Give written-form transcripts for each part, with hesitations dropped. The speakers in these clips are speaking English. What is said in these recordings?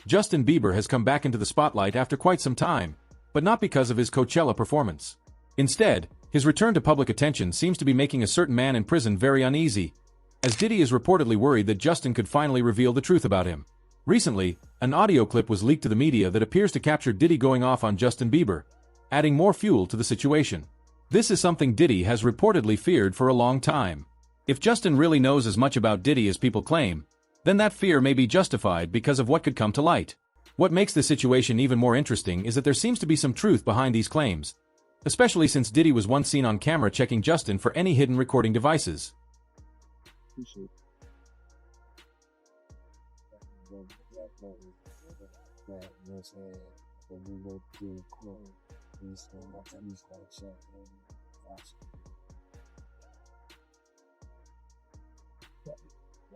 Justin Bieber has come back into the spotlight after quite some time, but not because of his Coachella performance. Instead, his return to public attention seems to be making a certain man in prison very uneasy, as Diddy is reportedly worried that Justin could finally reveal the truth about him. Recently, an audio clip was leaked to the media that appears to capture Diddy going off on Justin Bieber, adding more fuel to the situation. This is something Diddy has reportedly feared for a long time. If Justin really knows as much about Diddy as people claim, then that fear may be justified because of what could come to light. What makes the situation even more interesting is that there seems to be some truth behind these claims, especially since Diddy was once seen on camera checking Justin for any hidden recording devices.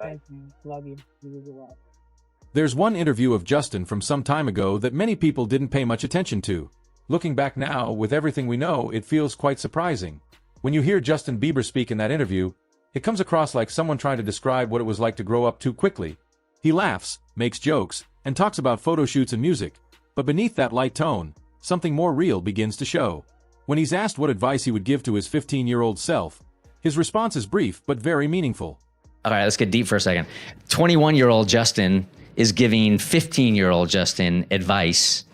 Thank you. Love you. You did a lot. There's one interview of Justin from some time ago that many people didn't pay much attention to. Looking back now, with everything we know, it feels quite surprising. When you hear Justin Bieber speak in that interview, it comes across like someone trying to describe what it was like to grow up too quickly. He laughs, makes jokes, and talks about photo shoots and music, but beneath that light tone, something more real begins to show. When he's asked what advice he would give to his 15-year-old self, his response is brief but very meaningful. All right, let's get deep for a second. 21-year-old Justin is giving 15-year-old Justin advice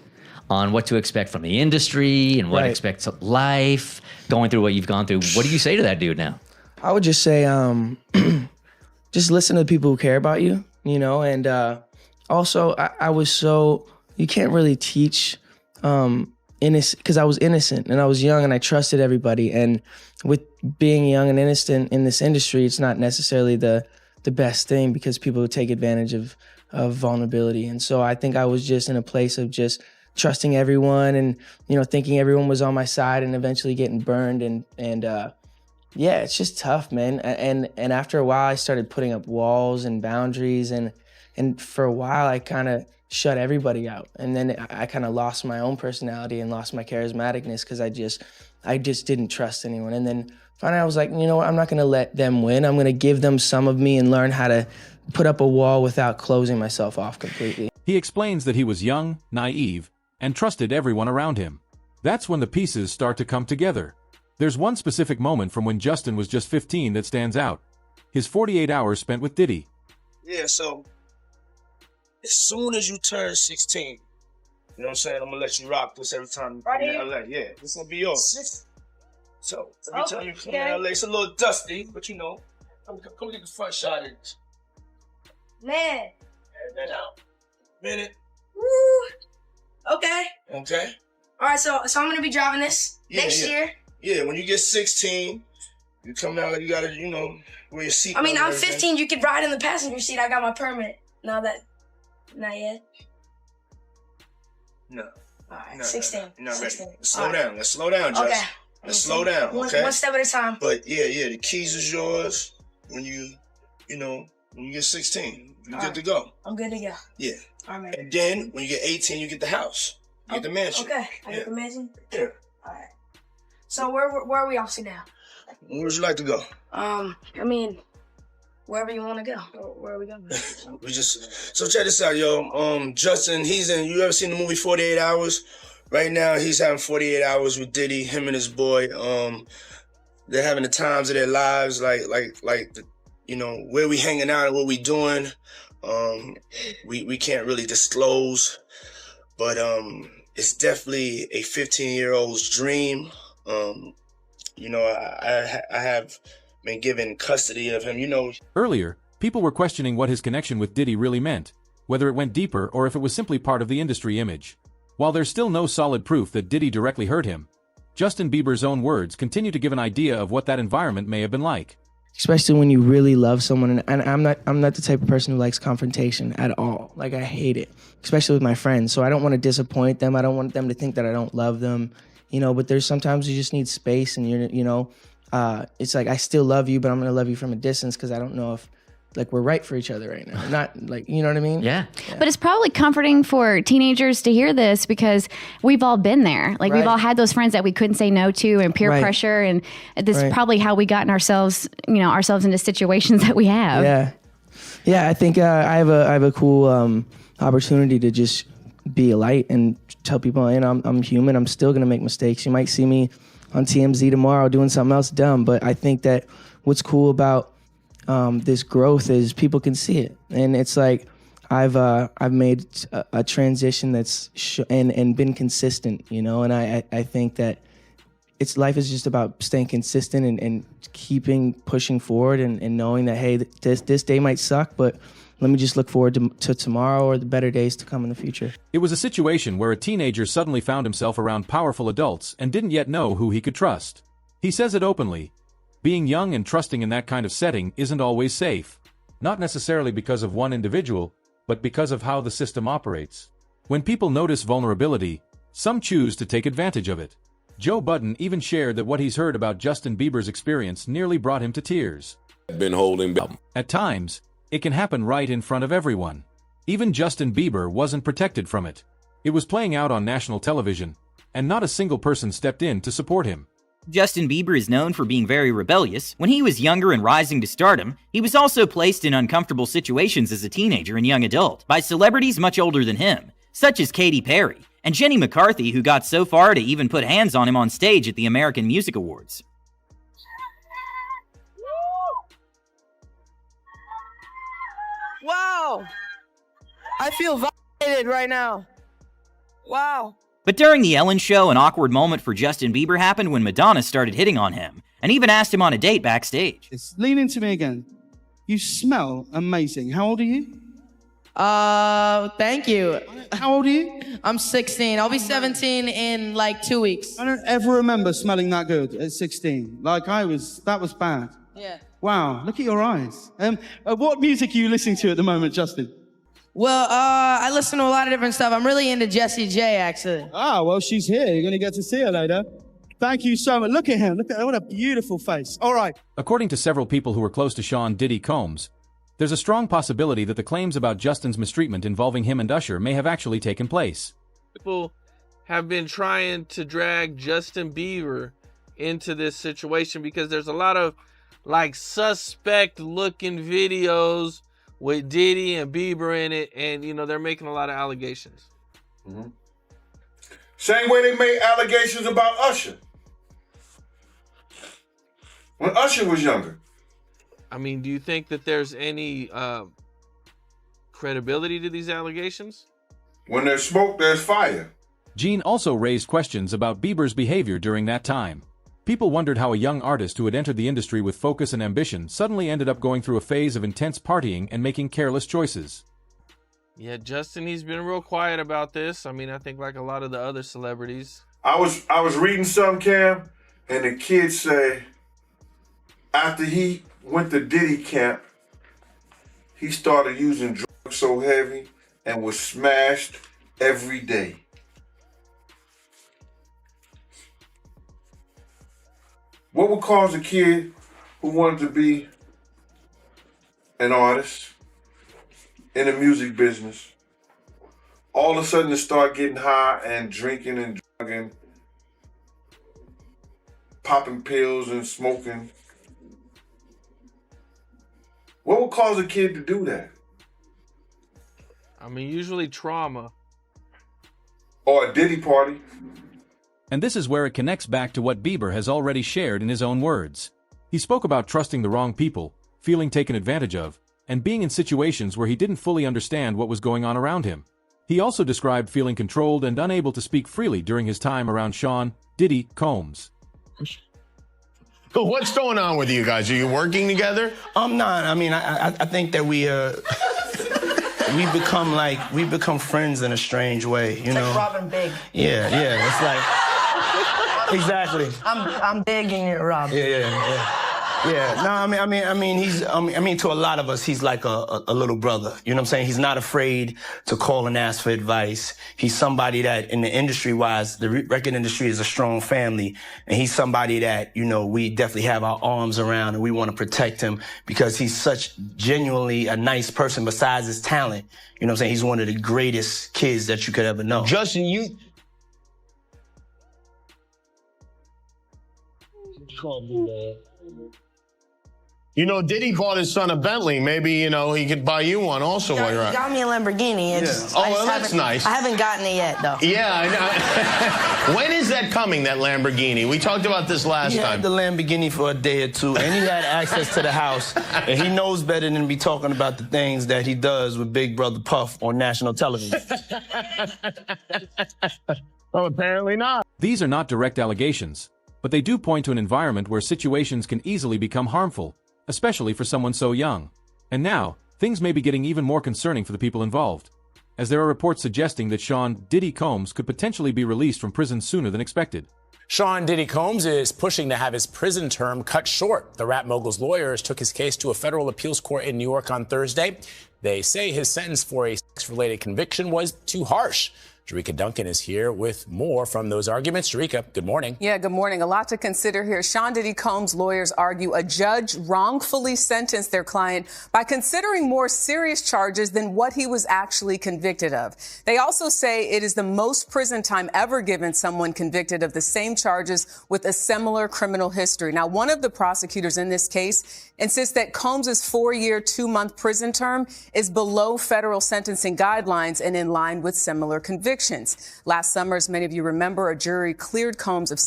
on what to expect from the industry and what to expect to life, going through what you've gone through. What do you say to that dude now? I would just say, just listen to the people who care about you, you know, and also I was so, you can't really teach innocent, because I was innocent and I was young and I trusted everybody. And with being young and innocent in this industry, it's not necessarily the best thing because people would take advantage of vulnerability. And so I think I was just in a place of just trusting everyone and, you know, thinking everyone was on my side and eventually getting burned. And yeah, it's just tough, man. And after a while, I started putting up walls and boundaries. And for a while, I kind of shut everybody out. And then I kind of lost my own personality and lost my charismaticness because I just didn't trust anyone. And then finally I was like, you know what, I'm not gonna let them win. I'm gonna give them some of me and learn how to put up a wall without closing myself off completely. He explains that he was young, naive, and trusted everyone around him. That's when the pieces start to come together. There's one specific moment from when Justin was just 15 that stands out. His 48 hours spent with Diddy. Yeah, so as soon as you turn 16, you know what I'm saying? I'm gonna let you rock this every time you come to LA. Yeah, this gonna be yours. So every time you come to LA, it's a little dusty, but you know, come get the front shot of this. Man. That out. Minute. Woo. Okay. Okay. All right, so I'm gonna be driving this next year. Yeah, when you get 16, you come out, you gotta, you know, wear your seat. I mean, I'm 15. You could ride in the passenger seat. I got my permit. Not yet. No. All right, no, 16. You're not 16. ready. Let's slow down. Let's slow down, Justin. Okay. Let's slow down, okay? One step at a time. But yeah, the keys is yours when you get 16. You're good to go. I'm good to go. Yeah. All right, man. And then when you get 18, you get the house. You get the mansion. Okay. I get the mansion? Yeah. All right. So where are we off to now? Where would you like to go? I mean, wherever you want to go. Where are we going? So check this out, yo. Justin, you ever seen the movie 48 Hours? Right now, he's having 48 hours with Diddy, him and his boy. They're having the times of their lives, like you know, where we hanging out and what we doing. We can't really disclose, but it's definitely a 15-year-old's dream. You know, I have been given custody of him, you know. Earlier, people were questioning what his connection with Diddy really meant, whether it went deeper or if it was simply part of the industry image. While there's still no solid proof that Diddy directly hurt him, Justin Bieber's own words continue to give an idea of what that environment may have been like. Especially when you really love someone, and I'm not the type of person who likes confrontation at all. Like, I hate it, especially with my friends. So I don't want to disappoint them. I don't want them to think that I don't love them, you know. But there's sometimes you just need space, and it's like I still love you, but I'm gonna love you from a distance because I don't know if like we're right for each other right now. Not like, you know what I mean? Yeah. But it's probably comforting for teenagers to hear this because we've all been there. Like we've all had those friends that we couldn't say no to and peer pressure. And this is probably how we gotten ourselves into situations that we have. Yeah. Yeah. I think I have a cool opportunity to just be a light and tell people, I'm human. I'm still gonna make mistakes. You might see me on TMZ tomorrow doing something else dumb, but I think that what's cool about this growth is people can see it, and it's like I've made a transition that's and been consistent, you know, and I think that life is just about staying consistent and keeping pushing forward and knowing that, hey, this day might suck, but let me just look forward to tomorrow or the better days to come in the future. It was a situation where a teenager suddenly found himself around powerful adults and didn't yet know who he could trust. He says it openly. Being young and trusting in that kind of setting isn't always safe. Not necessarily because of one individual, but because of how the system operates. When people notice vulnerability, some choose to take advantage of it. Joe Budden even shared that what he's heard about Justin Bieber's experience nearly brought him to tears. Been holding back. At times, it can happen right in front of everyone. Even Justin Bieber wasn't protected from it. It was playing out on national television, and not a single person stepped in to support him. Justin Bieber is known for being very rebellious. When he was younger and rising to stardom, he was also placed in uncomfortable situations as a teenager and young adult by celebrities much older than him, such as Katy Perry and Jenny McCarthy, who got so far to even put hands on him on stage at the American Music Awards. Wow! I feel violated right now. Wow. But during the Ellen Show, an awkward moment for Justin Bieber happened when Madonna started hitting on him, and even asked him on a date backstage. Lean into me again. You smell amazing. How old are you? Thank you. How old are you? I'm 16. I'll be 17 in like 2 weeks. I don't ever remember smelling that good at 16. Like that was bad. Yeah. Wow, look at your eyes. What music are you listening to at the moment, Justin? Well, I listen to a lot of different stuff. I'm really into Jessie J, actually. Ah, well, she's here. You're going to get to see her later. Thank you so much. Look at him. Look at what a beautiful face. All right. According to several people who were close to Sean Diddy Combs, there's a strong possibility that the claims about Justin's mistreatment involving him and Usher may have actually taken place. People have been trying to drag Justin Bieber into this situation because there's a lot of like suspect looking videos with Diddy and Bieber in it, and you know they're making a lot of allegations. Mm-hmm. Same way they made allegations about Usher when Usher was younger. I mean, do you think that there's any credibility to these allegations? When there's smoke, there's fire. Gene also raised questions about Bieber's behavior during that time. People wondered how a young artist who had entered the industry with focus and ambition suddenly ended up going through a phase of intense partying and making careless choices. Yeah, Justin, he's been real quiet about this. I mean, I think like a lot of the other celebrities. I was reading some, Cam, and the kids say after he went to Diddy camp, he started using drugs so heavy and was smashed every day. What would cause a kid who wanted to be an artist in the music business all of a sudden to start getting high and drinking and drugging, popping pills and smoking? What would cause a kid to do that? I mean, usually trauma. Or a Diddy party. And this is where it connects back to what Bieber has already shared in his own words. He spoke about trusting the wrong people, feeling taken advantage of, and being in situations where he didn't fully understand what was going on around him. He also described feeling controlled and unable to speak freely during his time around Sean Diddy Combs. What's going on with you guys? Are you working together? I'm not. I mean, I think that we've become friends in a strange way, you know. Like Robin Big. Yeah. It's like exactly. I'm Big and you're Robin. Yeah. No, I mean, he's to a lot of us, he's like a little brother. You know what I'm saying? He's not afraid to call and ask for advice. He's somebody that, in the industry-wise, the record industry is a strong family, and he's somebody that, you know, we definitely have our arms around and we want to protect him because he's such genuinely a nice person besides his talent. You know what I'm saying? He's one of the greatest kids that you could ever know. Justin, you can't do that. You know, Diddy bought his son a Bentley. Maybe, you know, he could buy you one also while you're He out. got me a Lamborghini. It's, Oh, well, that's nice. I haven't gotten it yet, though. Yeah, I know. When is that coming, that Lamborghini? We talked about this last He time. had the Lamborghini for a day or two, and he had access to the house. And he knows better than to be talking about the things that he does with Big Brother Puff on national television. Well, apparently not. These are not direct allegations, but they do point to an environment where situations can easily become harmful, especially for someone so young. And now, things may be getting even more concerning for the people involved, as there are reports suggesting that Sean Diddy Combs could potentially be released from prison sooner than expected. Sean Diddy Combs is pushing to have his prison term cut short. The rap mogul's lawyers took his case to a federal appeals court in New York on Thursday. They say his sentence for a sex-related conviction was too harsh. Jerika Duncan is here with more from those arguments. Jerika, good morning. Yeah, good morning. A lot to consider here. Sean Diddy Combs' lawyers argue a judge wrongfully sentenced their client by considering more serious charges than what he was actually convicted of. They also say it is the most prison time ever given someone convicted of the same charges with a similar criminal history. Now, one of the prosecutors in this case insists that Combs' 4-year, 2-month prison term is below federal sentencing guidelines and in line with similar convictions. Last summer, as many of you remember, a jury cleared Combs of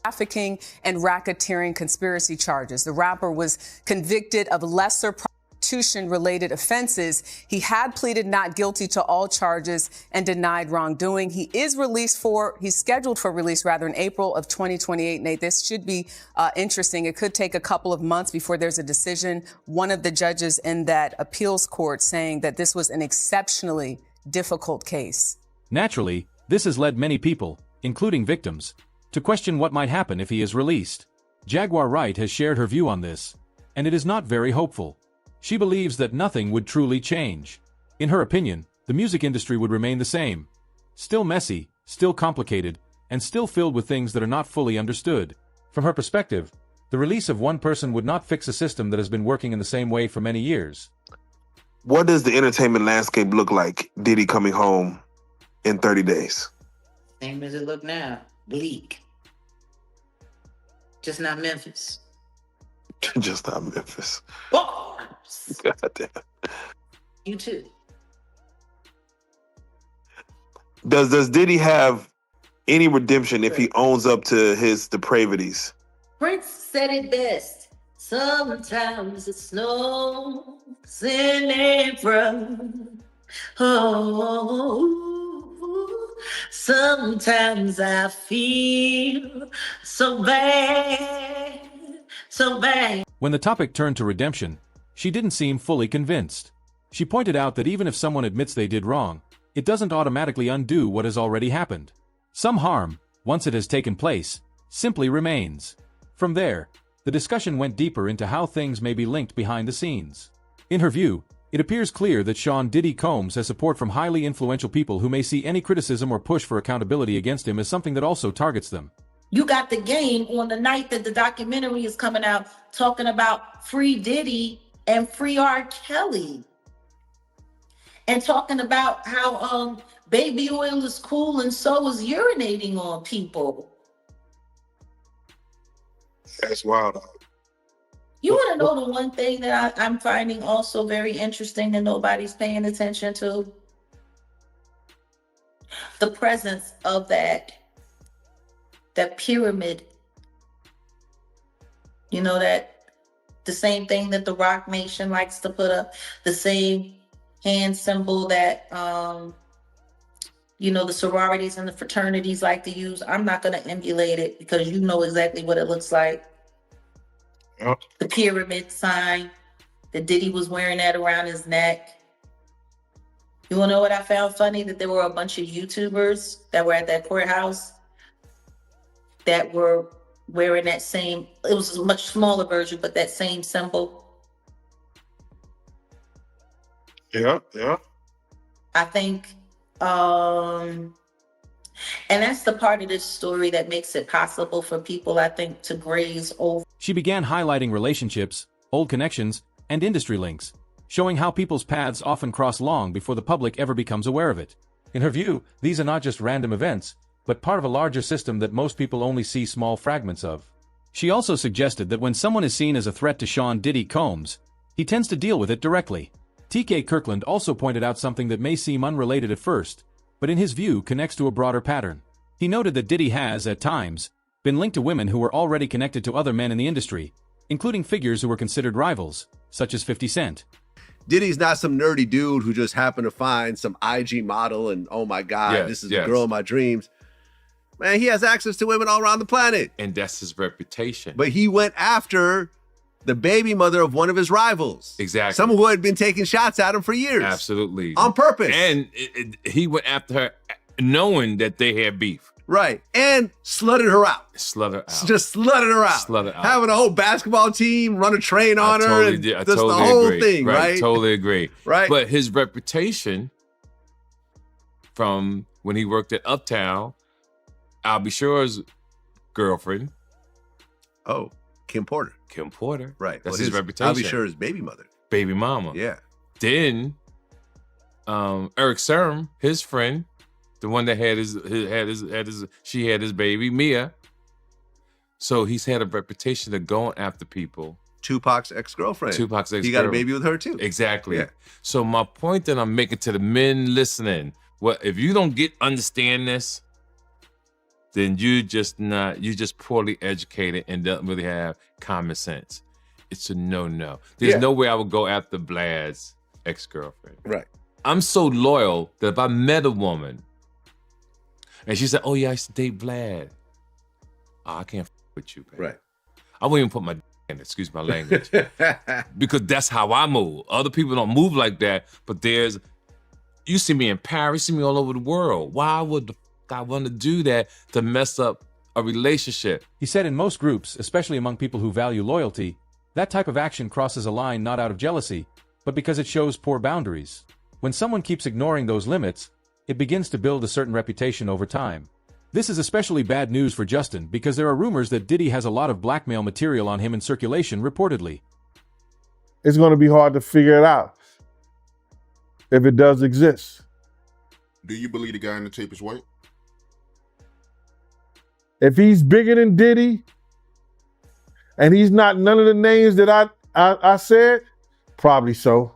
trafficking and racketeering conspiracy charges. The rapper was convicted of lesser prostitution-related offenses. He had pleaded not guilty to all charges and denied wrongdoing. He's scheduled for release in April of 2028. Nate, this should be interesting. It could take a couple of months before there's a decision. One of the judges in that appeals court saying that this was an exceptionally difficult case. Naturally, this has led many people, including victims, to question what might happen if he is released. Jaguar Wright has shared her view on this, and it is not very hopeful. She believes that nothing would truly change. In her opinion, the music industry would remain the same. Still messy, still complicated, and still filled with things that are not fully understood. From her perspective, the release of one person would not fix a system that has been working in the same way for many years. What does the entertainment landscape look like, Diddy coming home in 30 days? Same as it look now. Bleak. Just not Memphis. Just not Memphis. Bars. Goddamn. You too. Does Diddy have any redemption if he owns up to his depravities? Prince said it best. Sometimes it snows in April. Oh. Sometimes I feel so bad, so bad. When the topic turned to redemption, she didn't seem fully convinced. She pointed out that even if someone admits they did wrong, it doesn't automatically undo what has already happened. Some harm, once it has taken place, simply remains. From there, the discussion went deeper into how things may be linked behind the scenes. In her view, it appears clear that Sean Diddy Combs has support from highly influential people who may see any criticism or push for accountability against him as something that also targets them. You got the game on the night that the documentary is coming out talking about free Diddy and free R. Kelly. And talking about how baby oil is cool and so is urinating on people. That's wild. You want to know the one thing that I'm finding also very interesting that nobody's paying attention to? The presence of that pyramid. You know, that the same thing that the Rock Nation likes to put up, the same hand symbol that, you know, the sororities and the fraternities like to use. I'm not going to emulate it because you know exactly what it looks like. Yep. The pyramid sign that Diddy was wearing that around his neck. You wanna know what I found funny? That there were a bunch of YouTubers that were at that courthouse that were wearing that same, it was a much smaller version, but that same symbol. Yeah. I think, and that's the part of this story that makes it possible for people, I think, to graze over. She began highlighting relationships, old connections, and industry links, showing how people's paths often cross long before the public ever becomes aware of it. In her view, these are not just random events, but part of a larger system that most people only see small fragments of. She also suggested that when someone is seen as a threat to Sean Diddy Combs, he tends to deal with it directly. TK Kirkland also pointed out something that may seem unrelated at first, but in his view connects to a broader pattern. He noted that Diddy has, at times, been linked to women who were already connected to other men in the industry, including figures who were considered rivals, such as 50 Cent. Diddy's not some nerdy dude who just happened to find some IG model and, oh my God, this is the girl of my dreams. Man, he has access to women all around the planet. And that's his reputation. But he went after the baby mother of one of his rivals. Exactly. Someone who had been taking shots at him for years. Absolutely. On purpose. And he went after her knowing that they had beef. Right. And slutted her out. Slutted out. Just slutted her out. Slutted out. Having a whole basketball team run a train on her. Totally And did. I just totally the whole agree. thing, right? Totally agree. Right. But his reputation from when he worked at Uptown, I'll be sure's girlfriend. Oh, Kim Porter. Kim Porter. Right. That's his reputation. I'll be sure his baby mother. Baby mama. Yeah. Then Eric Serum, his friend, the one that had she had his baby, Mia. So he's had a reputation of going after people. Tupac's ex-girlfriend. He got a baby with her too. Exactly. Yeah. So my point that I'm making to the men listening, if you don't understand this, then you just poorly educated and don't really have common sense. It's a no-no. There's no way I would go after Vlad's ex-girlfriend. Right. I'm so loyal that if I met a woman and she said, oh yeah, I used to date Vlad. Oh, I can't with you, baby. Right. I won't even put my in it, excuse my language. Because that's how I move. Other people don't move like that, but you see me in Paris, you see me all over the world. Why would I want to do that to mess up a relationship? He said in most groups, especially among people who value loyalty, that type of action crosses a line not out of jealousy, but because it shows poor boundaries. When someone keeps ignoring those limits, it begins to build a certain reputation over time. This is especially bad news for Justin because there are rumors that Diddy has a lot of blackmail material on him in circulation reportedly. It's going to be hard to figure it out if it does exist. Do you believe the guy in the tape is white? If he's bigger than Diddy and he's not none of the names that I said, probably so.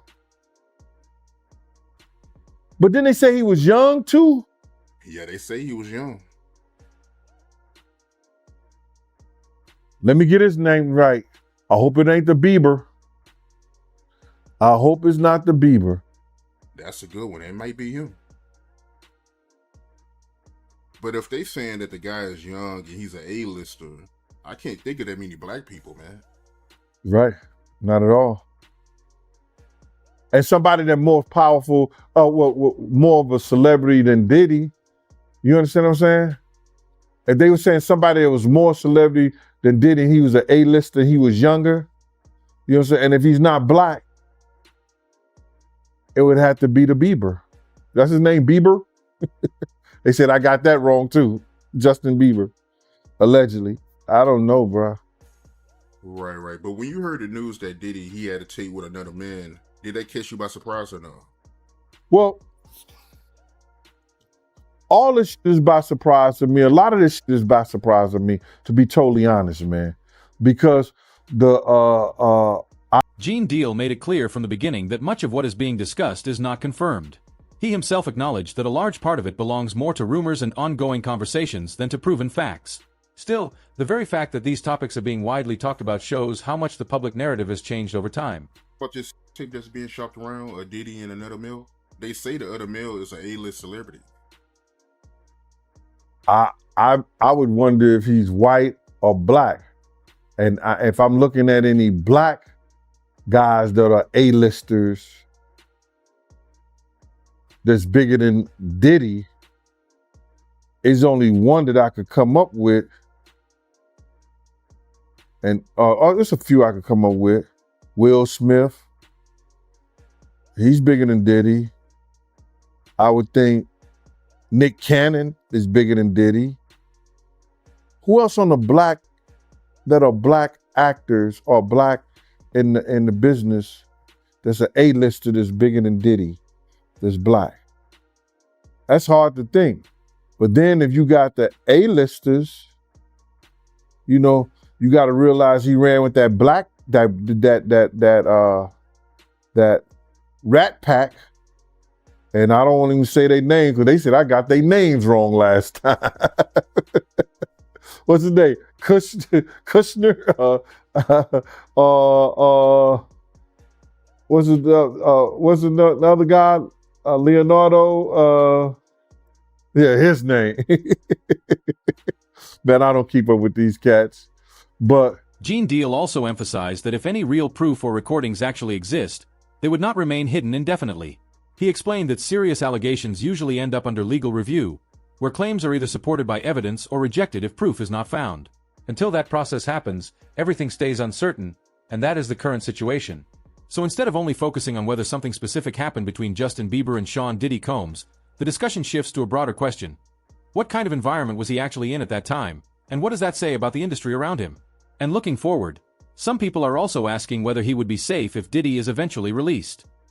But then they say he was young too. Yeah, they say he was young. Let me get his name right. I hope it ain't the Bieber. I hope it's not the Bieber. That's a good one. It might be him. But if they saying that the guy is young and he's an A-lister, I can't think of that many black people, man. Right. Not at all. And somebody that's more powerful, more of a celebrity than Diddy. You understand what I'm saying? If they were saying somebody that was more celebrity than Diddy, he was an A-lister, he was younger. You know what I'm saying? And if he's not black, it would have to be the Bieber. That's his name, Bieber? They said I got that wrong too. Justin Bieber, allegedly. I don't know, bro. Right. But when you heard the news that Diddy, he had a tape with another man, did that catch you by surprise or no? Well, all this shit is by surprise to me. A lot of this shit is by surprise to me, to be totally honest, man. Because Gene Deal made it clear from the beginning that much of what is being discussed is not confirmed. He himself acknowledged that a large part of it belongs more to rumors and ongoing conversations than to proven facts. Still, the very fact that these topics are being widely talked about shows how much the public narrative has changed over time. But this tape that's being shopped around, a Diddy and another male, they say the other male is an A-list celebrity. I would wonder if he's white or black. And if I'm looking at any black guys that are A-listers that's bigger than Diddy, is only one that I could come up with. And there's a few I could come up with. Will Smith. He's bigger than Diddy. I would think Nick Cannon is bigger than Diddy. Who else on the black that are black actors or black in the business that's an A-lister that's bigger than Diddy, that's black? That's hard to think. But then if you got the A-listers, you you got to realize he ran with that that Rat Pack, and I don't want to even say their names because they said I got their names wrong last time. What's his name? Kushner. What's the other guy? Leonardo. Yeah, his name. Man, I don't keep up with these cats. But Gene Deal also emphasized that if any real proof or recordings actually exist, they would not remain hidden indefinitely. He explained that serious allegations usually end up under legal review, where claims are either supported by evidence or rejected if proof is not found. Until that process happens, everything stays uncertain, and that is the current situation. So instead of only focusing on whether something specific happened between Justin Bieber and Sean Diddy Combs, the discussion shifts to a broader question. What kind of environment was he actually in at that time, and what does that say about the industry around him? And looking forward, some people are also asking whether he would be safe if Diddy is eventually released.